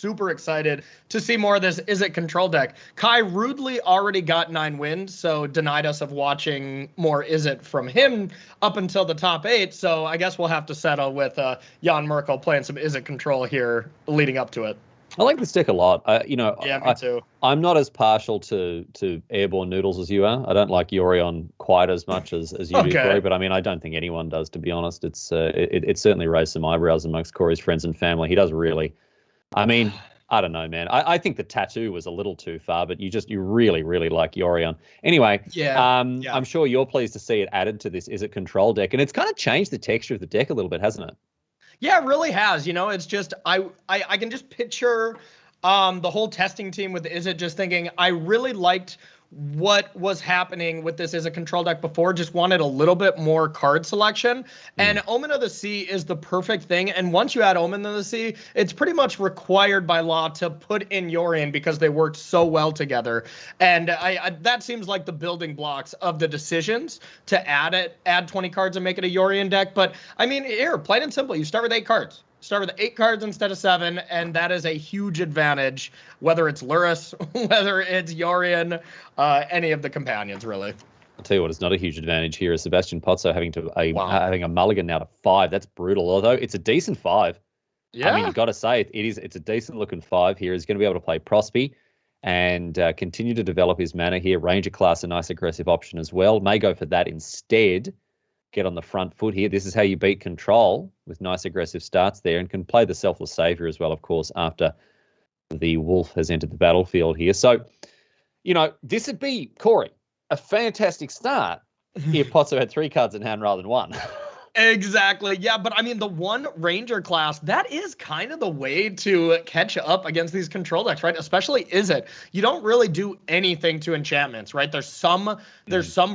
super excited to see more of this Izzet control deck. Kai rudely already got 9 wins, so denied us of watching more Izzet from him up until the top 8. So I guess we'll have to settle with Jan Merkel playing some Izzet control here leading up to it. I like this deck a lot. Yeah, me too. I'm not as partial to airborne noodles as you are. I don't like Yorion quite as much as you do, Corey. But I mean, I don't think anyone does, to be honest. It certainly raised some eyebrows amongst Corey's friends and family. He does really. I mean, I don't know, man. I think the tattoo was a little too far, but you really, really like Yorion. Anyway, I'm sure you're pleased to see it added to this Izzet control deck, and it's kind of changed the texture of the deck a little bit, hasn't it? Yeah, it really has. You know, it's just I can just picture the whole testing team with Izzet just thinking I really liked what was happening with this as a control deck before, just wanted a little bit more card selection. And Omen of the Sea is the perfect thing. And once you add Omen of the Sea, it's pretty much required by law to put in Yorion because they worked so well together. And that seems like the building blocks of the decisions to add 20 cards and make it a Yorion deck. But I mean, here, plain and simple, you start with 8 cards. Start with 8 cards instead of 7, and that is a huge advantage, whether it's Lurrus, whether it's Yorion, any of the companions, really. I'll tell you what, it's not a huge advantage here. Is Sebastián Pozzo having a mulligan now to 5. That's brutal, although it's a decent 5. Yeah. I mean, you've got to say it's a decent-looking 5 here. He's going to be able to play Prosby and continue to develop his mana here. Ranger class, a nice aggressive option as well. May go for that instead. Get on the front foot here. This is how you beat control with nice aggressive starts there, and can play the Selfless Savior as well, of course, after the Wolf has entered the battlefield here. So, you know, this would be, Corey, a fantastic start if Pozzo had 3 cards in hand rather than 1. Exactly. Yeah, but I mean, the one Ranger class, that is kind of the way to catch up against these control decks, right? Especially Izzet. You don't really do anything to enchantments, right? There's some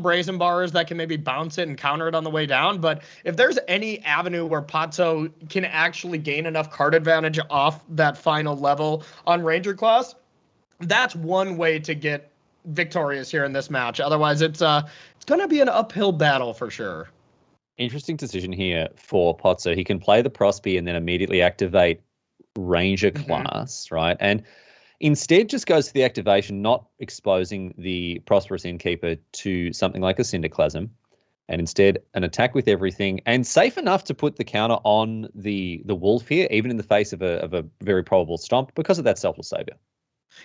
Brazen Bars that can maybe bounce it and counter it on the way down, but if there's any avenue where Pozzo can actually gain enough card advantage off that final level on Ranger class, that's one way to get victorious here in this match. Otherwise, it's going to be an uphill battle for sure. Interesting decision here for Pozzo. He can play the Prosby and then immediately activate Ranger class, right? And instead just goes for the activation, not exposing the Prosperous Innkeeper to something like a Cinderclasm, and instead an attack with everything, and safe enough to put the counter on the Wolf here, even in the face of a very probable stomp because of that Selfless Savior.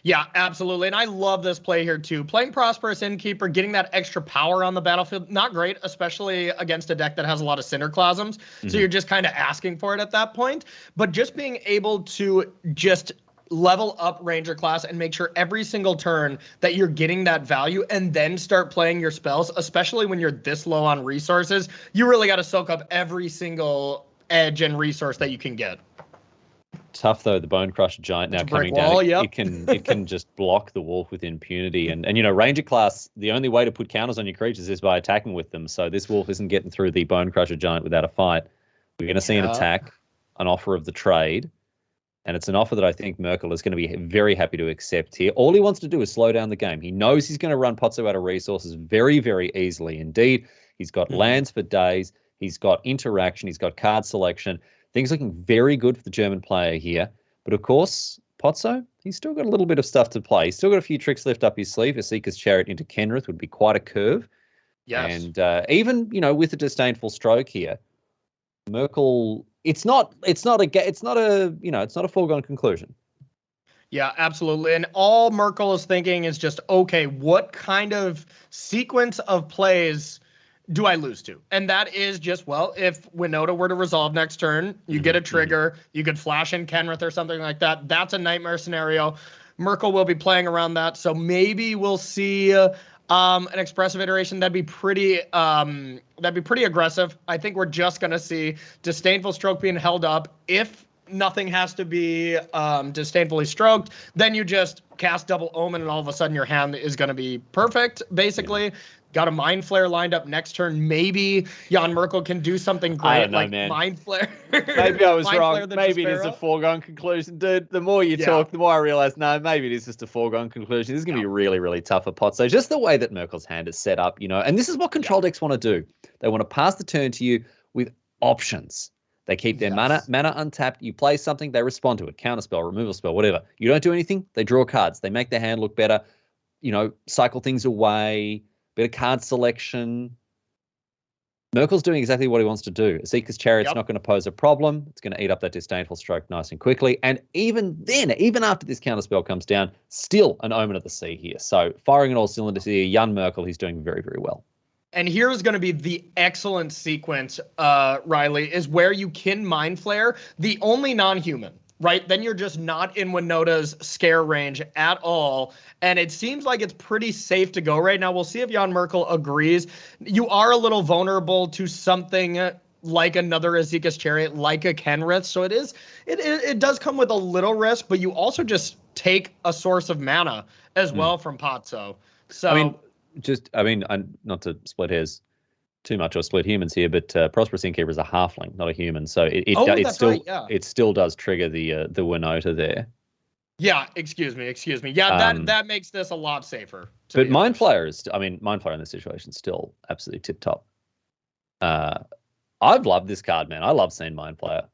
Yeah, absolutely. And I love this play here too. Playing Prosperous Innkeeper, getting that extra power on the battlefield, not great, especially against a deck that has a lot of Cinderclasms. So you're just kind of asking for it at that point. But just being able to just level up Ranger class and make sure every single turn that you're getting that value and then start playing your spells, especially when you're this low on resources, you really got to soak up every single edge and resource that you can get. Tough though, the Bone Crusher Giant now coming down. It can just block the Wolf with impunity. And you know, Ranger class, the only way to put counters on your creatures is by attacking with them. So this Wolf isn't getting through the Bone Crusher Giant without a fight. We're going to see an attack, an offer of the trade. And it's an offer that I think Merkel is going to be very happy to accept here. All he wants to do is slow down the game. He knows he's going to run Pozzo out of resources very, very easily indeed. He's got lands for days. He's got interaction. He's got card selection. Things looking very good for the German player here. But of course, Pozzo, he's still got a little bit of stuff to play. He's still got a few tricks left up his sleeve. A Seeker's Chariot into Kenrith would be quite a curve. Yes. And even, you know, with a disdainful stroke here, Merkel, it's not a foregone conclusion. Yeah, absolutely. And all Merkel is thinking is just, okay, what kind of sequence of plays do I lose to? And that is just, well, if Winota were to resolve next turn, you get a trigger, you could flash in Kenrith or something like that. That's a nightmare scenario. Merkel will be playing around that. So maybe we'll see an expressive iteration that'd be pretty aggressive. I think we're just going to see Disdainful Stroke being held up. If nothing has to be disdainfully stroked, then you just cast Double Omen and all of a sudden your hand is going to be perfect, basically. Yeah. Got a Mind Flare lined up next turn. Maybe Jan Merkel can do something great, I don't know, like man. Mind Flare. Maybe I was wrong. Maybe it is a foregone conclusion, dude. The more you talk, the more I realize, no, maybe it is just a foregone conclusion. This is going to be really, really tough for Pozzo. Just the way that Merkel's hand is set up, you know, and this is what control decks want to do. They want to pass the turn to you with options. They keep their mana untapped. You play something, they respond to it. Counterspell, removal spell, whatever. You don't do anything, they draw cards. They make their hand look better. Cycle things away, bit of card selection. Merkel's doing exactly what he wants to do. A Seeker's Chariot's not going to pose a problem. It's going to eat up that Disdainful Stroke nice and quickly. And even then, even after this counterspell comes down, still an Omen of the Sea here. So firing on all cylinders here, Jan Merkel, he's doing very, very well. And here's going to be the excellent sequence, Riley, is where you can Mind Flayer the only non-human, right? Then you're just not in Winota's scare range at all. And it seems like it's pretty safe to go right now. We'll see if Jan Merkel agrees. You are a little vulnerable to something like another Azeka's Chariot, like a Kenrith. So it does come with a little risk, but you also just take a source of mana as well from Pozzo. So not to split hairs too much or split humans here, but Prosperous Innkeeper is a halfling, not a human. So it still does trigger the Winota there. Yeah, excuse me. Yeah, that makes this a lot safer. But Mind Flayer in this situation is still absolutely tip top. I've loved this card, man. I love seeing Mind Flayer.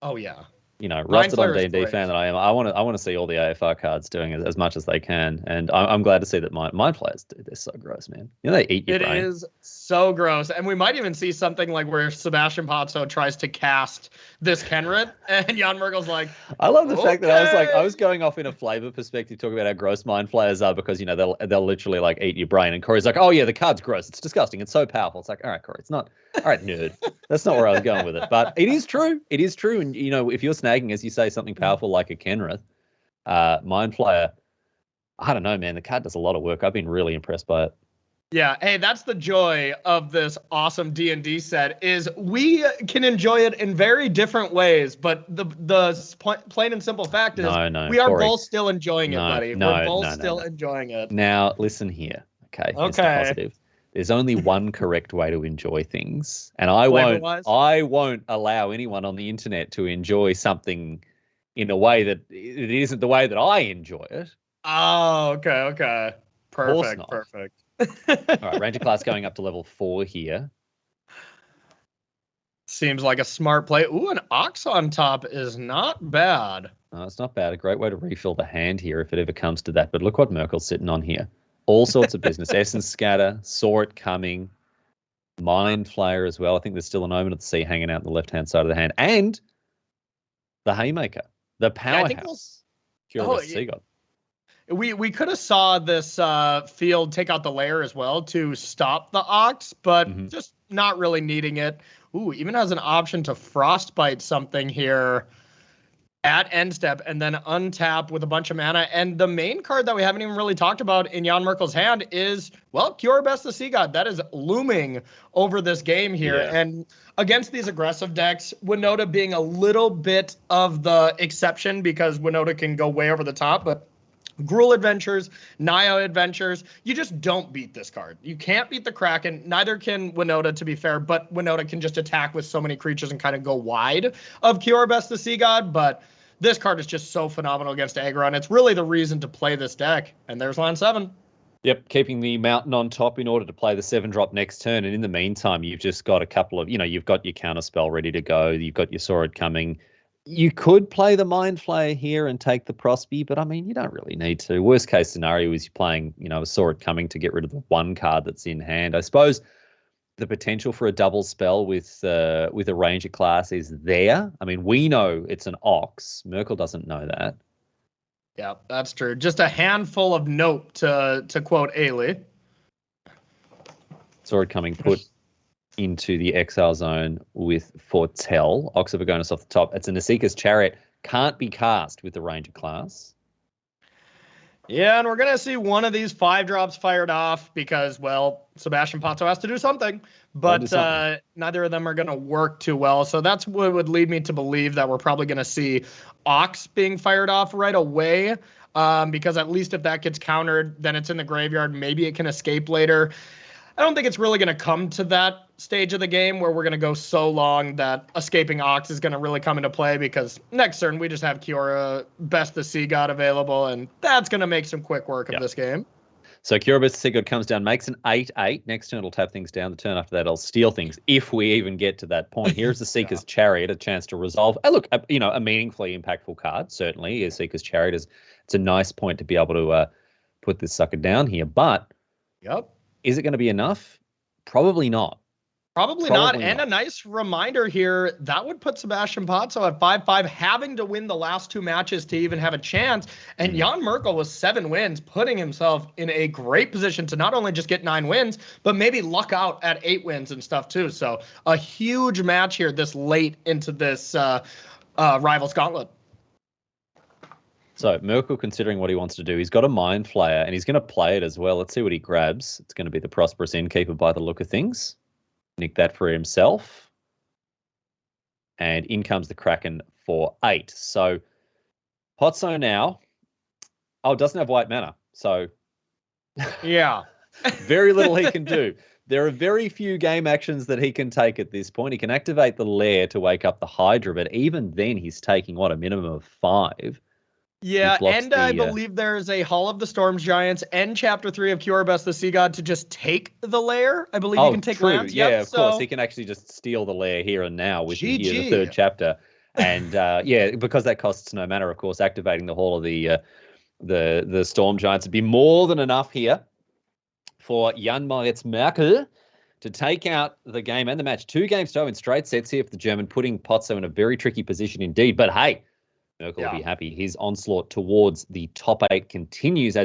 Oh yeah. Rusted on D&D fan that I am. I want to see all the AFR cards doing as much as they can, and I'm glad to see that Mind Flayers, they're so gross, man. They eat your brain. It is so gross, and we might even see something like where Sebastián Pozzo tries to cast this Kenrith, and Jan Merkel's like, I love the fact that I was going off in a flavor perspective, talking about how gross Mind Flayers are because they'll literally like eat your brain, and Corey's like, oh yeah, the card's gross, it's disgusting, it's so powerful. It's like, all right, Corey, it's not. All right, nerd. That's not where I was going with it. But it is true. It is true. And, if you're snagging, as you say, something powerful like a Kenrith, Mind Flayer, I don't know, man. The card does a lot of work. I've been really impressed by it. Yeah. Hey, that's the joy of this awesome D&D set is we can enjoy it in very different ways. But the plain and simple fact is we are both still enjoying it, buddy. We're both still enjoying it. Now, listen here. Okay. Mr. Positive. There's only one correct way to enjoy things, and I won't allow anyone on the internet to enjoy something in a way that it isn't the way that I enjoy it. Oh, okay. Perfect. All right, Ranger class going up to level 4 here. Seems like a smart play. Ooh, an Ox on top is not bad. No, it's not bad. A great way to refill the hand here if it ever comes to that. But look what Merkel's sitting on here. All sorts of business. Essence Scatter, saw it coming. Mind Flayer as well. I think there's still an Omen of the Sea hanging out on the left-hand side of the hand. And the Haymaker, the powerhouse. Sea God. We could have saw this field take out the layer as well to stop the Ox, but just not really needing it. Ooh, even has an option to Frostbite something here at end step and then untap with a bunch of mana. And the main card that we haven't even really talked about in Jan Merkel's hand is, Cure Best the Sea God. That is looming over this game here. Yeah. And against these aggressive decks, Winota being a little bit of the exception because Winota can go way over the top, but Gruul Adventures, Naya Adventures, you just don't beat this card. You can't beat the Kraken, neither can Winota, to be fair, but Winota can just attack with so many creatures and kind of go wide of Cure Best the Sea God, but this card is just so phenomenal against aggro, and it's really the reason to play this deck. And there's line 7. Yep, keeping the mountain on top in order to play the 7-drop next turn. And in the meantime, you've just got a couple of, you've got your counterspell ready to go. You've got your sword coming. You could play the Mind Flayer here and take the Prosby, but you don't really need to. Worst case scenario is you're playing, a sword coming to get rid of the one card that's in hand. I suppose the potential for a double spell with a Ranger class is there. We know it's an Ox. Merkel doesn't know that. Yeah, that's true. Just a handful of note to quote Ailey. Sword coming put into the exile zone with Foretell. Ox of Agonis off the top. It's an Seeker's Chariot. Can't be cast with the Ranger class. Yeah, and we're going to see one of these 5-drops fired off because, Sebastián Pozzo has to do something. But neither of them are going to work too well. So that's what would lead me to believe that we're probably going to see Ox being fired off right away. Because at least if that gets countered, then it's in the graveyard. Maybe it can escape later. I don't think it's really going to come to that stage of the game where we're going to go so long that escaping Ox is going to really come into play because next turn we just have Cure Best the Sea God available, and that's going to make some quick work of this game. So Kyribus Sigurd comes down, makes an 8-8. Next turn, it'll tap things down. The turn after that, I'll steal things if we even get to that point. Here's the Seeker's Chariot, a chance to resolve. Look, a meaningfully impactful card, certainly, is Seeker's Chariot. It's a nice point to be able to put this sucker down here. But is it going to be enough? Probably not. Probably not. And a nice reminder here, that would put Sebastián Pozzo at 5-5, having to win the last 2 matches to even have a chance. And Jan Merkel with 7 wins, putting himself in a great position to not only just get 9 wins, but maybe luck out at 8 wins and stuff too. So a huge match here this late into this Rivals Gauntlet. So Merkel, considering what he wants to do, he's got a Mind Flayer, and he's going to play it as well. Let's see what he grabs. It's going to be the Prosperous Innkeeper by the look of things. Nick that for himself. And in comes the Kraken for 8. So Pozzo now, doesn't have white mana. So yeah, very little he can do. There are very few game actions that he can take at this point. He can activate the Lair to wake up the Hydra, but even then he's taking, a minimum of 5. Yeah, and I believe there's a Hall of the Storms Giants and Chapter 3 of Kyribus the Sea God to just take the Lair. I believe you can take lands. Yeah, of course. He can actually just steal the Lair here and now with the 3rd chapter. And because that costs no mana, of course, activating the Hall of the Storm Giants would be more than enough here for Jan-Moritz Merkel to take out the game and the match. 2 games to go in straight sets here for the German, putting Pozzo in a very tricky position indeed. But hey, Merkel will be happy. His onslaught towards the top 8 continues as